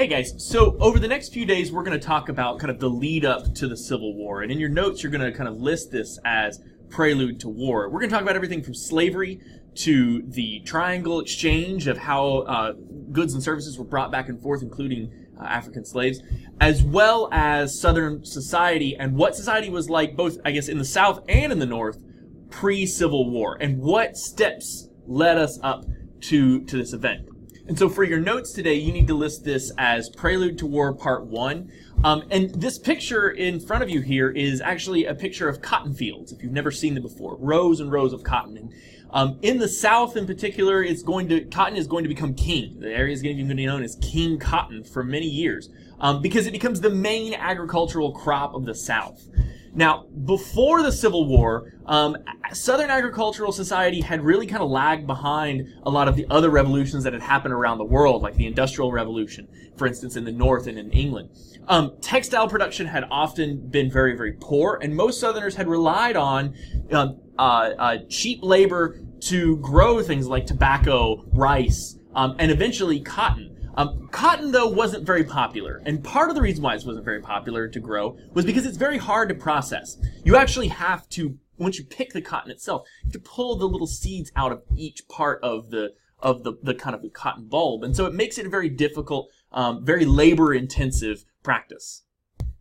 Hey guys, so over the next few days we're going to talk about kind of the lead up to the Civil War, and in your notes you're going to kind of list this as prelude to war. We're going to talk about everything from slavery to the triangle exchange of how goods and services were brought back and forth, including African slaves, as well as Southern society and what society was like both, I guess, in the South and in the North pre-Civil War, and what steps led us up to this event. And so for your notes today, you need to list this as Prelude to War Part 1. And this picture in front of you here is actually a picture of cotton fields, if you've never seen them before. Rows and rows of cotton. And in the South in particular, cotton is going to become king. The area is going to be known as King Cotton for many years because it becomes the main agricultural crop of the South. Now, before the Civil War, Southern agricultural society had really kind of lagged behind a lot of the other revolutions that had happened around the world, like the Industrial Revolution, for instance, in the North and in England. Textile production had often been very, very poor, and most Southerners had relied on cheap labor to grow things like tobacco, rice, and eventually cotton. Cotton, though, wasn't very popular, and part of the reason why it wasn't very popular to grow was because it's very hard to process. You actually have to, once you pick the cotton itself, you have to pull the little seeds out of each part of the kind of the cotton bulb, and so it makes it a very difficult, very labor-intensive practice.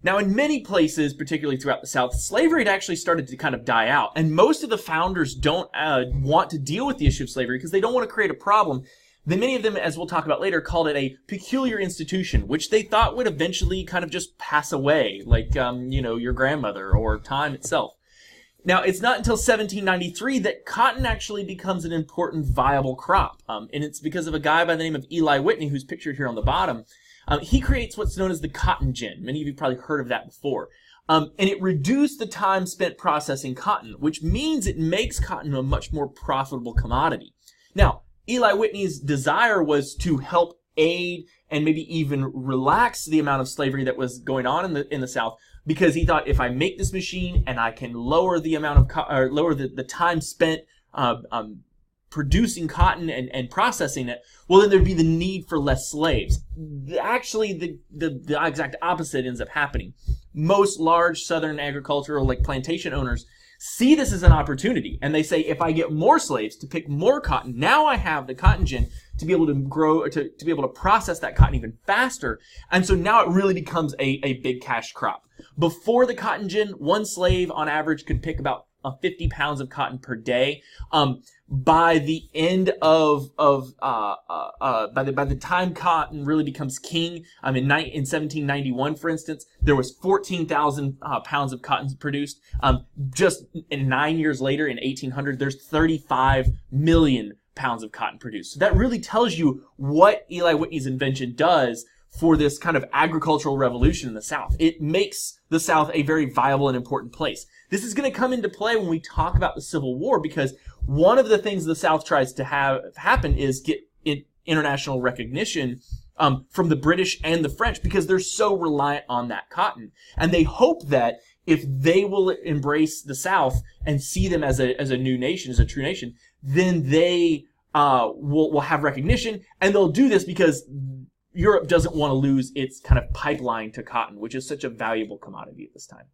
Now, in many places, particularly throughout the South, slavery had actually started to kind of die out, and most of the founders don't want to deal with the issue of slavery because they don't want to create a problem. Then many of them, as we'll talk about later, called it a peculiar institution, which they thought would eventually kind of just pass away, like, your grandmother or time itself. Now, it's not until 1793 that cotton actually becomes an important viable crop, and it's because of a guy by the name of Eli Whitney, who's pictured here on the bottom. He creates what's known as the cotton gin. Many of you probably heard of that before. And it reduced the time spent processing cotton, which means it makes cotton a much more profitable commodity. Now, Eli Whitney's desire was to help aid and maybe even relax the amount of slavery that was going on in the South, because he thought, if I make this machine and I can lower the amount of lower the time spent producing cotton and processing it, well, then there'd be the need for less slaves. Actually, the exact opposite ends up happening. Most large Southern agricultural, like plantation owners, see this as an opportunity, and they say, if I get more slaves to pick more cotton, now I have the cotton gin to be able to grow, to be able to process that cotton even faster, and so now it really becomes a big cash crop. Before the cotton gin, one slave on average could pick about 50 pounds of cotton per day. By the end by the time cotton really becomes king, in 1791, for instance, there was 14,000 pounds of cotton produced. Just 9 years later, in 1800, there's 35 million pounds of cotton produced. So that really tells you what Eli Whitney's invention does for this kind of agricultural revolution in the South. It makes the South a very viable and important place. This is going to come into play when we talk about the Civil War, because one of the things the South tries to have happen is get international recognition from the British and the French, because they're so reliant on that cotton. And they hope that if they will embrace the South and see them as a new nation, as a true nation, then they will have recognition, and they'll do this because Europe doesn't want to lose its kind of pipeline to cotton, which is such a valuable commodity at this time.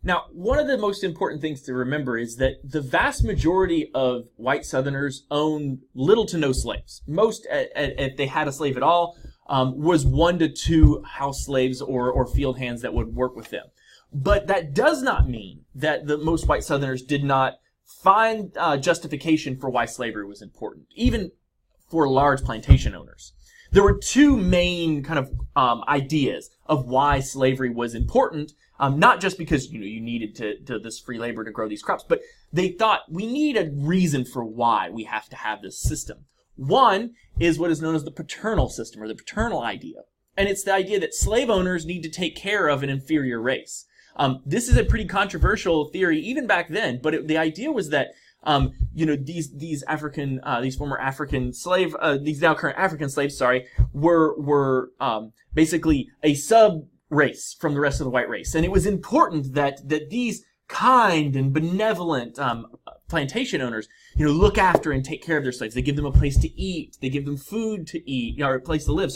Now, one of the most important things to remember is that the vast majority of white Southerners own little to no slaves. Most, if they had a slave at all, was 1 to 2 house slaves or field hands that would work with them. But that does not mean that the most white Southerners did not find justification for why slavery was important, even for large plantation owners. There were two main kind of ideas of why slavery was important, not just because you needed to this free labor to grow these crops, but they thought we need a reason for why we have to have this system. One is what is known as the paternal system, or the paternal idea, and it's the idea that slave owners need to take care of an inferior race. This is a pretty controversial theory even back then, but the idea was that these former African slave, these now current African slaves, were basically a sub race from the rest of the white race, and it was important that these kind and benevolent plantation owners, look after and take care of their slaves. They give them a place to eat. They give them food to eat, or a place to live.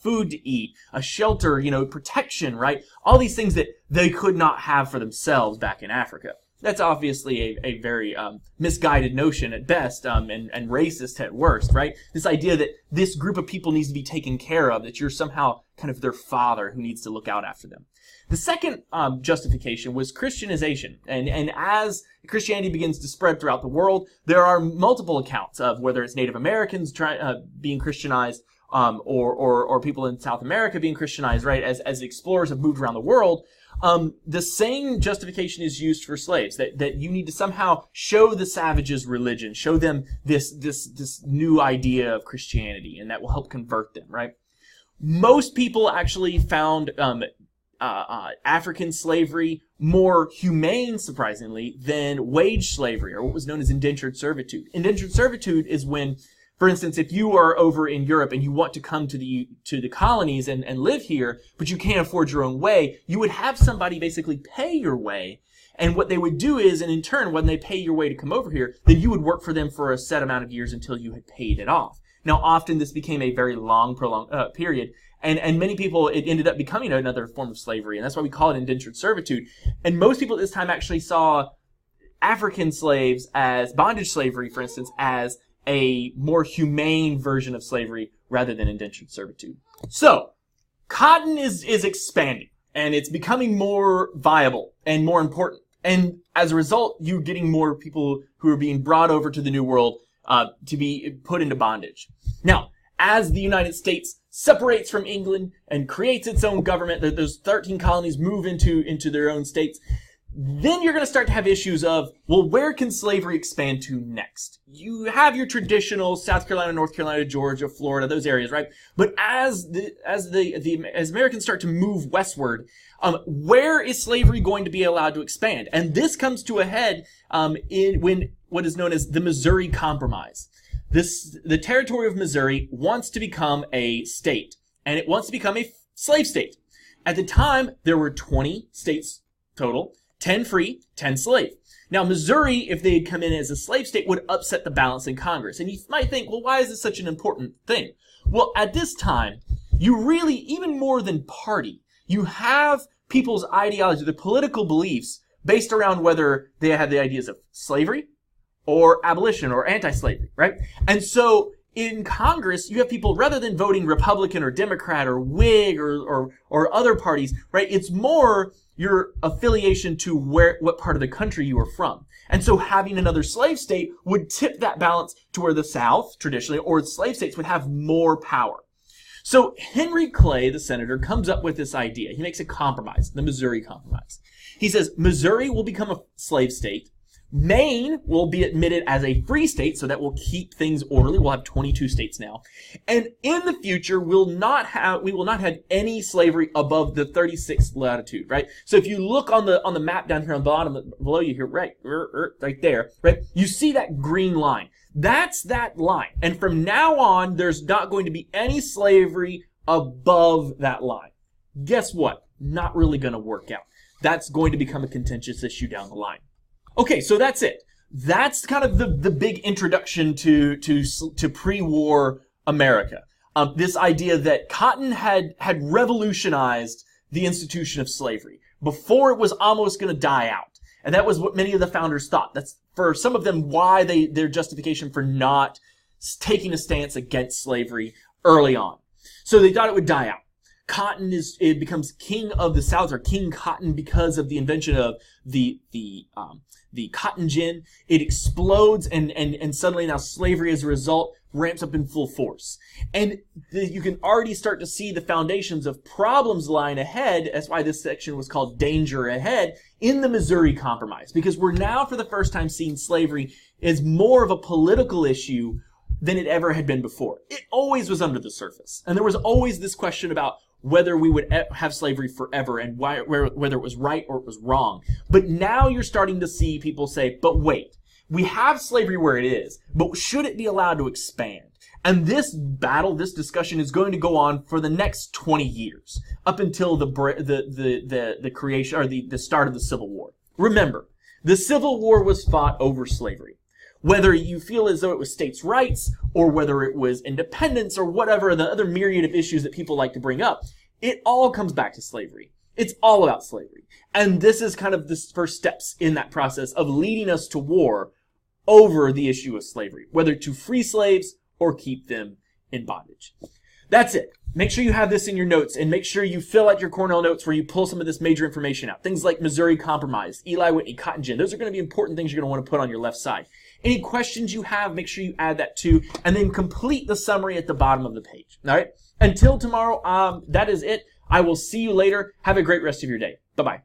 food to eat, a shelter, protection, right? All these things that they could not have for themselves back in Africa. That's obviously a very misguided notion at best, and racist at worst, right? This idea that this group of people needs to be taken care of, that you're somehow kind of their father who needs to look out after them. The second justification was Christianization. And as Christianity begins to spread throughout the world, there are multiple accounts of whether it's Native Americans being Christianized, or people in South America being Christianized, right? As explorers have moved around the world, the same justification is used for slaves, that you need to somehow show the savages religion, show them this new idea of Christianity, and that will help convert them, right? Most people actually found African slavery more humane, surprisingly, than wage slavery, or what was known as indentured servitude. Indentured servitude is when, for instance, if you are over in Europe and you want to come to the colonies and live here, but you can't afford your own way, you would have somebody basically pay your way. And what they would do is, and in turn, when they pay your way to come over here, then you would work for them for a set amount of years until you had paid it off. Now, often this became a very long, prolonged period, and many people, it ended up becoming another form of slavery, and that's why we call it indentured servitude. And most people at this time actually saw African slaves as bondage slavery, for instance, as a more humane version of slavery rather than indentured servitude. So, cotton is expanding, and it's becoming more viable and more important. And as a result, you're getting more people who are being brought over to the New World to be put into bondage. Now, as the United States separates from England and creates its own government, those 13 colonies move into their own states, then you're going to start to have issues of, well, where can slavery expand to next? You have your traditional South Carolina, North Carolina, Georgia, Florida, those areas, right? But as Americans start to move westward, where is slavery going to be allowed to expand? And this comes to a head when what is known as the Missouri Compromise. The territory of Missouri wants to become a state, and it wants to become a slave state. At the time, there were 20 states total, 10 free, 10 slave. Now, Missouri, if they had come in as a slave state, would upset the balance in Congress. And you might think, well, why is this such an important thing? Well, at this time, you really, even more than party, you have people's ideology, their political beliefs, based around whether they had the ideas of slavery or abolition or anti-slavery, right? And so in Congress, you have people, rather than voting Republican or Democrat or Whig or other parties, right? It's more your affiliation to what part of the country you are from. And so having another slave state would tip that balance to where the South, traditionally, or the slave states would have more power. So Henry Clay, the senator, comes up with this idea. He makes a compromise, the Missouri Compromise. He says Missouri will become a slave state. Maine will be admitted as a free state, so that will keep things orderly. We'll have 22 states now. And in the future, we will not have any slavery above the 36th latitude, right? So if you look on the map down here on the bottom, below you here, right there, right? You see that green line. That's that line. And from now on, there's not going to be any slavery above that line. Guess what? Not really going to work out. That's going to become a contentious issue down the line. Okay, so that's it. That's kind of the big introduction to pre-war America. This idea that cotton had revolutionized the institution of slavery before it was almost going to die out. And that was what many of the founders thought. That's, for some of them, why their justification for not taking a stance against slavery early on. So they thought it would die out. It becomes king of the South, or King Cotton, because of the invention of the cotton gin. It explodes, and suddenly now slavery, as a result, ramps up in full force. And you can already start to see the foundations of problems lying ahead. That's why this section was called Danger Ahead, in the Missouri Compromise. Because we're now, for the first time, seeing slavery as more of a political issue than it ever had been before. It always was under the surface. And there was always this question about whether we would have slavery forever, and whether it was right or it was wrong. But now you're starting to see people say, but wait, we have slavery where it is, but should it be allowed to expand? And this battle, this discussion, is going to go on for the next 20 years, up until the creation, or the start of the Civil War. Remember, the Civil War was fought over slavery. Whether you feel as though it was states' rights, or whether it was independence, or whatever, the other myriad of issues that people like to bring up, it all comes back to slavery. It's all about slavery. And this is kind of the first steps in that process of leading us to war over the issue of slavery, whether to free slaves or keep them in bondage. That's it. Make sure you have this in your notes, and make sure you fill out your Cornell notes where you pull some of this major information out. Things like Missouri Compromise, Eli Whitney, Cotton Gin. Those are going to be important things you're going to want to put on your left side. Any questions you have, make sure you add that too, and then complete the summary at the bottom of the page. All right? Until tomorrow, that is it. I will see you later. Have a great rest of your day. Bye-bye.